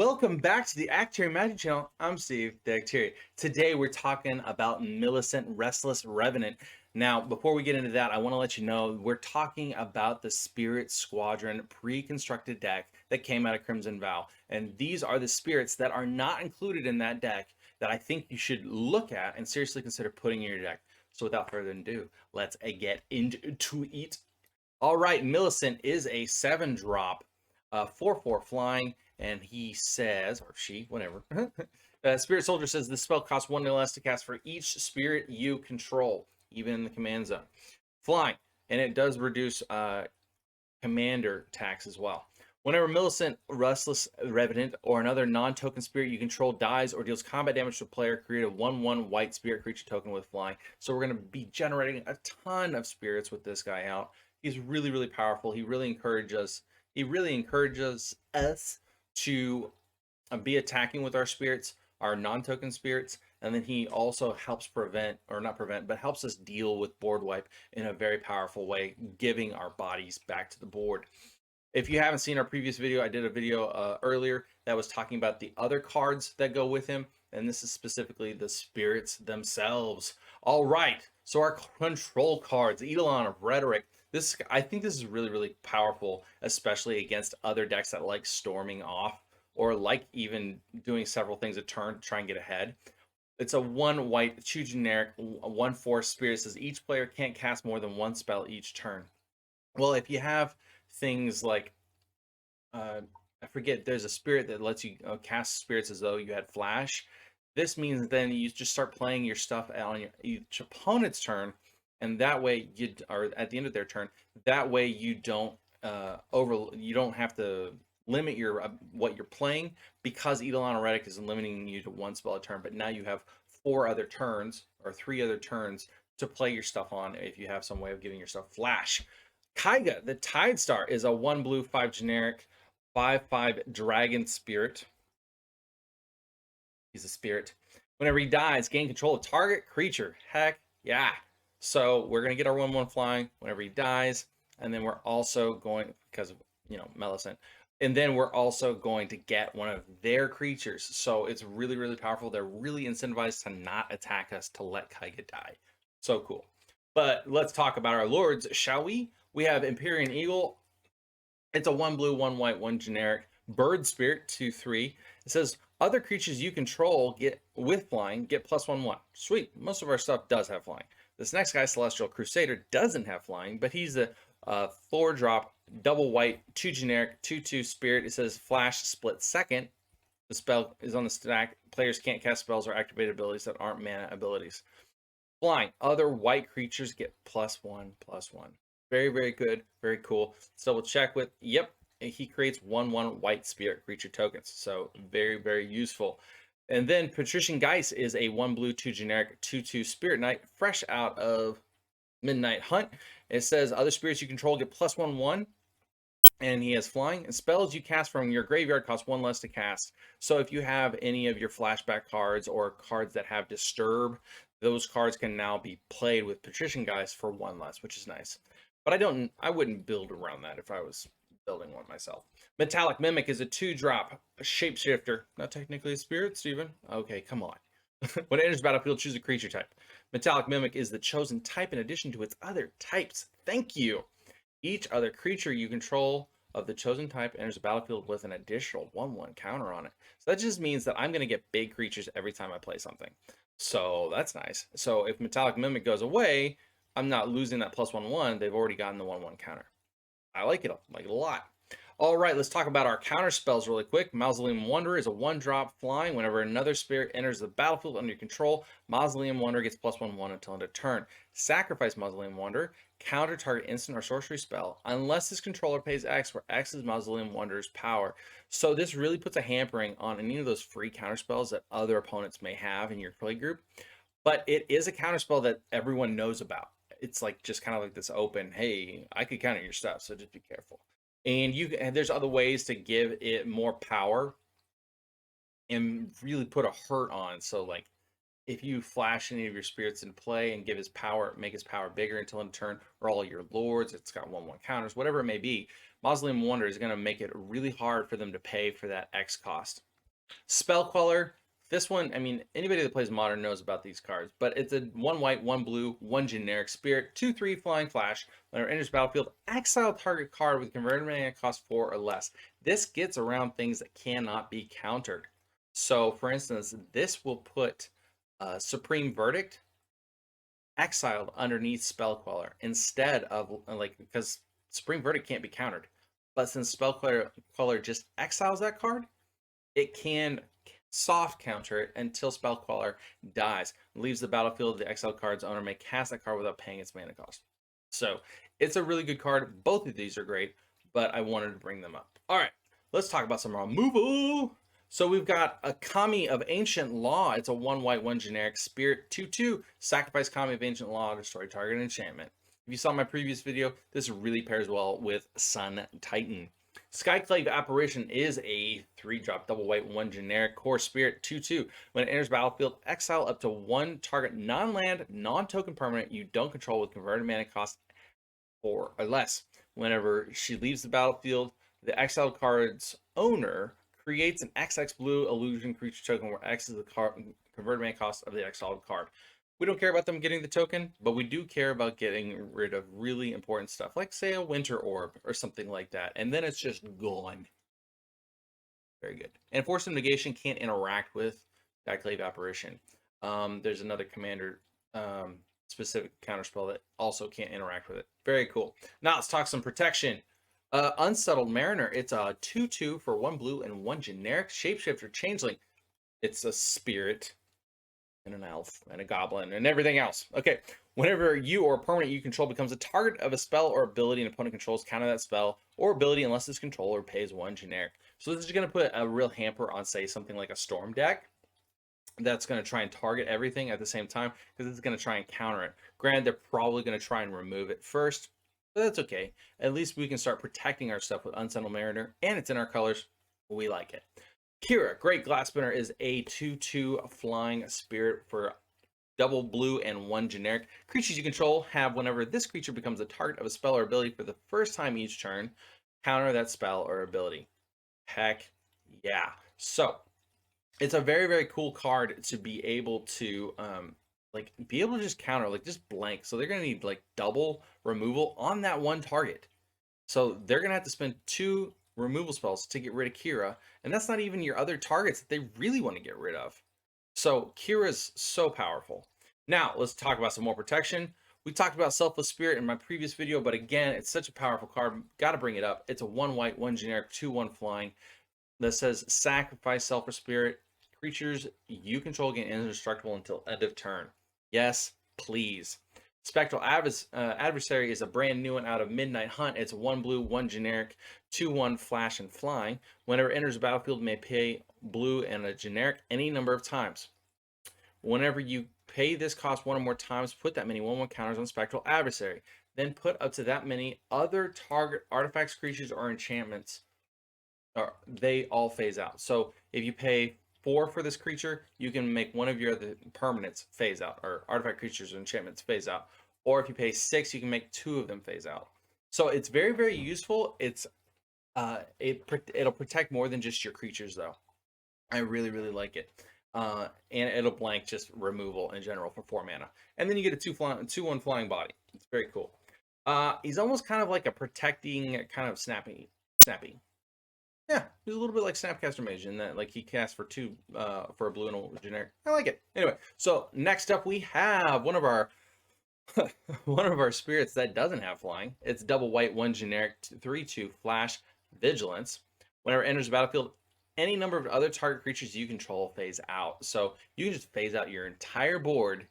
Welcome back to the Actary Magic Channel. I'm Steve, the Actary. Today we're talking about Millicent Restless Revenant. Now, before we get into that, I want to let you know we're talking about the Spirit Squadron pre-constructed deck that came out of Crimson Vow. And these are the spirits that are not included in that deck that I think you should look at and seriously consider putting in your deck. So without further ado, let's get into it. All right, Millicent is a 7-drop, 4/4 flying, and he says, or she, whatever. Spirit Soldier says this spell costs 1 less to cast for each spirit you control, even in the command zone. Flying, and it does reduce commander tax as well. Whenever Millicent Restless Revenant or another non-token spirit you control dies or deals combat damage to a player, create a 1/1 white spirit creature token with flying. So we're going to be generating a ton of spirits with this guy out. He's really, really powerful. He really encourages us to be attacking with our spirits, our non-token spirits, and then he also helps prevent, or not prevent, but helps us deal with board wipe in a very powerful way, giving our bodies back to the board. If you haven't seen our previous video, I did a video earlier that was talking about the other cards that go with him, and this is specifically the spirits themselves. All right, so our control cards, Eidolon of Rhetoric. I think this is really, really powerful, especially against other decks that like storming off or like even doing several things a turn to try and get ahead. It's a 1 white, 2 generic, 1/4 spirit. It says each player can't cast more than 1 spell each turn. Well, if you have things like, I forget, there's a spirit that lets you cast spirits as though you had flash. This means then you just start playing your stuff on each opponent's turn, and that way or at the end of their turn. That way you don't you don't have to limit your what you're playing, because Eidolon Heretic is limiting you to 1 spell a turn. But now you have 4 other turns or 3 other turns to play your stuff on if you have some way of giving yourself flash. Kaiga, the Tide Star, is a 1 blue, 5 generic, 5/5 dragon spirit. He's a spirit. Whenever he dies, gain control of target creature. Heck yeah. So we're going to get our 1/1 flying whenever he dies. And then we're also going, because of, Millicent. And then we're also going to get one of their creatures. So it's really, really powerful. They're really incentivized to not attack us, to let Kaiga die. So cool. But let's talk about our lords, shall we? We have Imperium Eagle. It's a 1 blue, 1 white, 1 generic bird spirit, 2/3. It says other creatures you control get with flying get +1/1. Sweet. Most of our stuff does have flying. This next guy, Celestial Crusader, doesn't have flying, but he's a 4-drop, double white, 2 generic, 2/2 spirit. It says flash split second. The spell is on the stack. Players can't cast spells or activate abilities that aren't mana abilities. Flying. Other white creatures get +1/+1. Very, very good. Very cool. Let's double check with, yep, he creates 1/1 white spirit creature tokens. So very, very useful. And then Patrician Geist is a 1 blue, 2 generic, 2/2 spirit knight, fresh out of Midnight Hunt. It says other spirits you control get +1/1. And he has flying. And spells you cast from your graveyard cost 1 less to cast. So if you have any of your flashback cards or cards that have disturb, those cards can now be played with Patrician Geist for 1 less, which is nice. But I wouldn't build around that if I was building one myself. Metallic Mimic is a 2-drop shapeshifter. Not technically a spirit, Steven. Okay, come on. When it enters the battlefield, choose a creature type. Metallic Mimic is the chosen type in addition to its other types. Thank you. Each other creature you control of the chosen type enters the battlefield with an additional 1/1 counter on it. So that just means that I'm going to get big creatures every time I play something. So that's nice. So if Metallic Mimic goes away, I'm not losing that +1/1. They've already gotten the 1/1 counter. I like it a lot. All right, let's talk about our counter spells really quick. Mausoleum Wanderer is a 1-drop flying. Whenever another spirit enters the battlefield under your control, Mausoleum Wanderer gets +1/1 until end of turn. Sacrifice Mausoleum Wanderer, counter target instant or sorcery spell, unless his controller pays X, where X is Mausoleum Wanderer's power. So this really puts a hampering on any of those free counter spells that other opponents may have in your play group. But it is a counter spell that everyone knows about. It's like just kind of like this open, hey, I could counter your stuff, so just be careful. And there's other ways to give it more power and really put a hurt on. So like if you flash any of your spirits into play and make his power bigger until in turn, or all your lords, it's got 1/1 counters, whatever it may be, Mausoleum Wanderer is going to make it really hard for them to pay for that X cost. Spell Queller. This one, I mean, anybody that plays Modern knows about these cards, but it's a 1 white, 1 blue, 1 generic spirit, 2/3 flying flash. When it enters battlefield, exile target card with converted mana cost 4 or less. This gets around things that cannot be countered. So, for instance, this will put Supreme Verdict exiled underneath Spell Queller instead of, like, because Supreme Verdict can't be countered. But since Spell Queller just exiles that card, it can soft counter it until Spell Queller dies. Leaves the battlefield, the exiled card's owner may cast that card without paying its mana cost. So it's a really good card. Both of these are great, but I wanted to bring them up. All right, let's talk about some removal. So we've got a Kami of Ancient Law. It's a 1 white, 1 generic spirit, 2/2. Sacrifice Kami of Ancient Law, destroy target enchantment. If you saw my previous video, this really pairs well with Sun Titan. Skyclave Apparition is a 3-drop double white, 1 generic core spirit, 2/2. When it enters battlefield, exile up to 1 target non-land, non-token permanent you don't control with converted mana cost 4 or less. Whenever she leaves the battlefield, the exiled card's owner creates an XX blue illusion creature token where X is the converted mana cost of the exiled card. We don't care about them getting the token, but we do care about getting rid of really important stuff, like, say, a Winter Orb or something like that, and then it's just gone. Very good. And Force of Negation can't interact with Skyclave Apparition. There's another commander specific counterspell that also can't interact with it. Very cool. Now let's talk some protection. Unsettled Mariner. It's a 2/2 for 1 blue and 1 generic shapeshifter changeling. It's a spirit and an elf and a goblin and everything else. Okay, whenever you or a permanent you control becomes a target of a spell or ability an opponent controls, counter that spell or ability unless its controller pays 1 generic. So this is going to put a real hamper on, say, something like a Storm deck that's going to try and target everything at the same time, because it's going to try and counter it. Granted, they're probably going to try and remove it first, but that's okay. At least we can start protecting our stuff with Unsettled Mariner, and it's in our colors. We like it. Kira, Great Glassspinner, is a 2/2 flying spirit for double blue and 1 generic. Creatures you control have, whenever this creature becomes a target of a spell or ability for the first time each turn, counter that spell or ability. Heck yeah. So it's a very, very cool card to be able to like be able to just counter, like, just blank. So they're gonna need like double removal on that one target. So they're gonna have to spend 2 removal spells to get rid of Kira, and that's not even your other targets that they really want to get rid of. So Kira's so powerful. Now let's talk about some more protection. We talked about Selfless Spirit in my previous video, but again, it's such a powerful card. Got to bring it up. It's a 1 white, 1 generic, 2/1 flying that says sacrifice Selfless Spirit. Creatures you control get indestructible until end of turn. Yes, please. Spectral Adversary is a brand new one out of Midnight Hunt. It's 1 blue, 1 generic, 2/1 flash and flying. Whenever it enters the battlefield, it may pay blue and a generic any number of times. Whenever you pay this cost 1 or more times, put that many 1/1 counters on Spectral Adversary. Then put up to that many other target artifacts, creatures, or enchantments. Or they all phase out. So if you pay 4 for this creature, you can make one of your other permanents phase out, or artifact creatures or enchantments phase out. Or if you pay 6, you can make 2 of them phase out. So it's very, very useful. It's it'll protect more than just your creatures, though. I really, really like it. And it'll blank just removal in general for 4 mana. And then you get a 2/1 flying body. It's very cool. He's almost kind of like a protecting kind of snappy. Yeah, he's a little bit like Snapcaster Mage in that, like, he casts for 2 for a blue and a generic. I like it. Anyway, so next up we have one of our one of our spirits that doesn't have flying. It's double white, 1 generic, 3/2 flash vigilance. Whenever it enters the battlefield, any number of other target creatures you control phase out. So you can just phase out your entire board.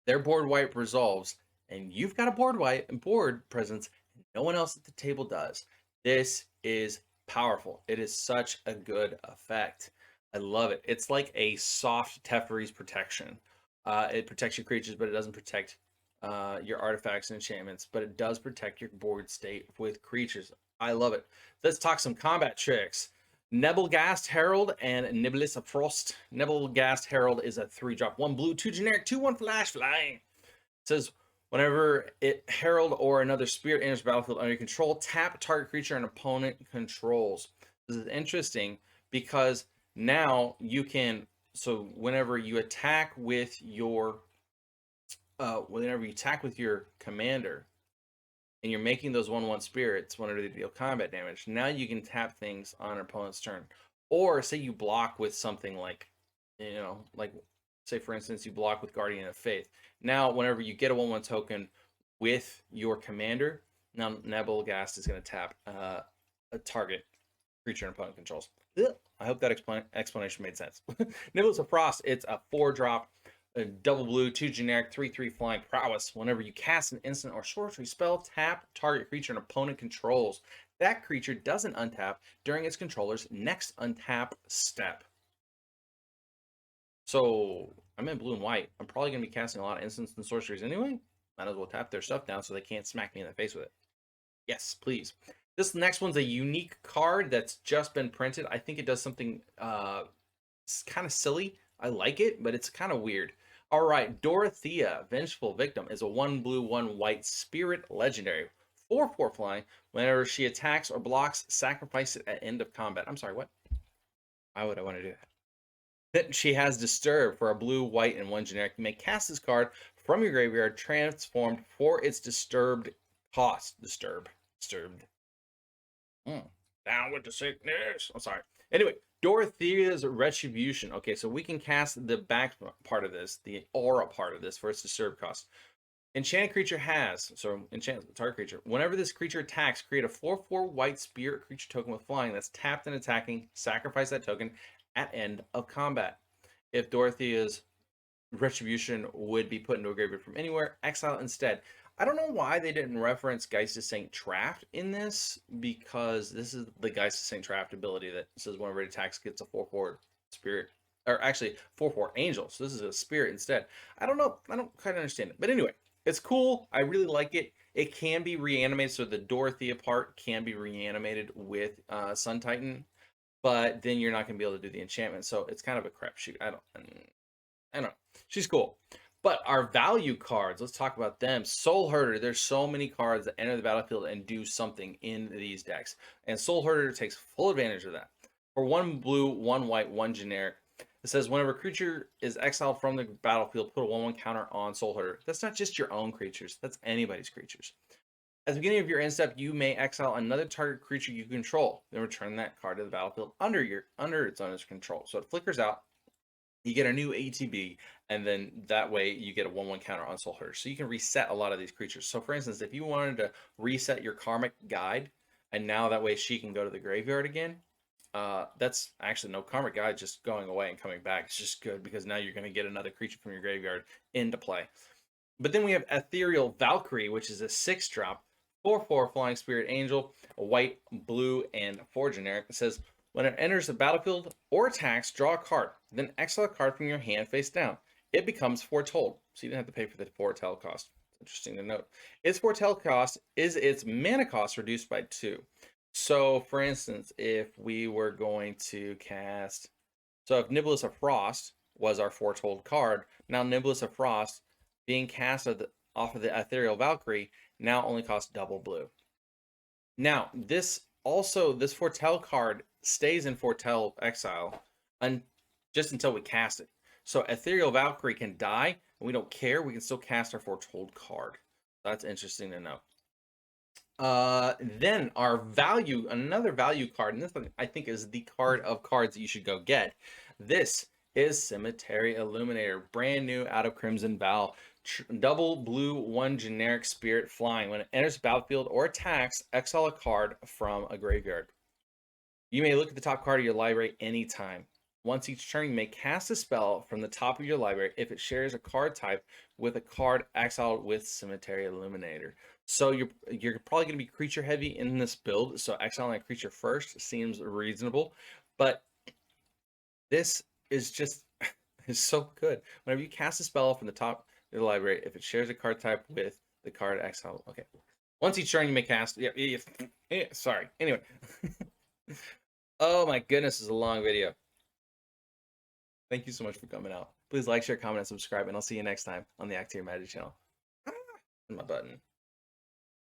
Their board wipe resolves, and you've got a board presence, and no one else at the table does. This is powerful. It is such a good effect. I love it. It's like a soft Teferi's protection. It protects your creatures, but it doesn't protect your artifacts and enchantments, but it does protect your board state with creatures. I love it. Let's talk some combat tricks. Nebelgast Herald and Nibliss of Frost. Nebelgast Herald is a 3-drop, 1 blue, 2 generic, 2/1 flash flying. It says whenever it Herald or another spirit enters the battlefield under your control, tap target creature an opponent controls. This is interesting because now you can, so whenever you attack with your commander and you're making those 1/1 spirits whenever they deal combat damage, now you can tap things on an opponent's turn. Or say you block with something like, like say for instance you block with Guardian of Faith. Now whenever you get a 1/1 token with your commander, now Nebelgast is going to tap a target creature an opponent controls. I hope that explanation made sense. Nibbles of Frost, it's a 4-drop, a double blue, 2 generic, 3/3 flying prowess. Whenever you cast an instant or sorcery spell, tap target creature an opponent controls. That creature doesn't untap during its controller's next untap step. So I'm in blue and white. I'm probably going to be casting a lot of instants and sorceries anyway. Might as well tap their stuff down so they can't smack me in the face with it. Yes, please. This next one's a unique card that's just been printed. I think it does something kind of silly. I like it, but it's kind of weird. All right, Dorothea, Vengeful Victim, is a 1 blue, 1 white spirit legendary. 4/4 flying. Whenever she attacks or blocks, sacrifice it at end of combat. I'm sorry, what? Why would I want to do that? Then she has Disturb for a blue, white, and 1 generic. You may cast this card from your graveyard transformed for its disturbed cost. Disturbed. Down with the sickness. I'm sorry. Anyway, Dorothea's Retribution. Okay, so we can cast the back part of this, the aura part of this, for its disturb cost. Enchanted creature has, so enchant target creature. Whenever this creature attacks, create a 4/4 white spirit creature token with flying that's tapped and attacking. Sacrifice that token at end of combat. If Dorothea's Retribution would be put into a graveyard from anywhere, exile instead. I don't know why they didn't reference Geist of Saint Trapped in this, because this is the Geist of Saint Trapped ability that says whenever it attacks gets a 4/4 spirit, or actually 4/4 angel. So this is a spirit instead. I don't know. I don't quite understand it. But anyway, it's cool. I really like it. It can be reanimated. So the Dorothea part can be reanimated with Sun Titan, but then you're not going to be able to do the enchantment. So it's kind of a crapshoot. I don't know. She's cool. But our value cards, let's talk about them. Soul Herder, there's so many cards that enter the battlefield and do something in these decks. And Soul Herder takes full advantage of that. For 1 blue, 1 white, 1 generic, it says whenever a creature is exiled from the battlefield, put a 1/1 counter on Soul Herder. That's not just your own creatures, that's anybody's creatures. At the beginning of your end step, you may exile another target creature you control, then return that card to the battlefield under its owner's control. So it flickers out. You get a new ATB, and then that way you get a 1/1 counter on Soul Herder. So you can reset a lot of these creatures. So for instance, if you wanted to reset your Karmic Guide, and now that way she can go to the graveyard again, that's actually no Karmic Guide just going away and coming back. It's just good because now you're going to get another creature from your graveyard into play. But then we have Ethereal Valkyrie, which is a 6-drop, 4/4 Flying Spirit Angel, a white, blue, and 4 generic. It says, when it enters the battlefield or attacks, draw a card. Then exile a card from your hand face down. It becomes Foretold. So you didn't have to pay for the Foretell cost. Interesting to note. Its Foretell cost is its mana cost reduced by 2. So, for instance, if we were going to cast... So if Niblis of Frost was our Foretold card, now Niblis of Frost being cast off of the Ethereal Valkyrie now only costs double blue. Now, this Foretell card stays in Foretell exile just until we cast it. So Ethereal Valkyrie can die, and we don't care. We can still cast our Foretold card. That's interesting to know. Then another value card, and this one I think is the card of cards that you should go get. This is Cemetery Illuminator, brand new out of Crimson Vow. Double blue, 1 generic spirit flying. When it enters the battlefield or attacks, exile a card from a graveyard. You may look at the top card of your library anytime. Once each turn, you may cast a spell from the top of your library if it shares a card type with a card exiled with Cemetery Illuminator. So you're probably going to be creature heavy in this build, so exiling a creature first seems reasonable. But this is just is so good. Whenever you cast a spell from the top of the library, if it shares a card type with the card exiled, okay. Once each turn, you may cast. Sorry. Anyway. Oh my goodness, this is a long video. Thank you so much for coming out. Please like, share, comment, and subscribe, and I'll see you next time on the Act to Your Magic channel. My button.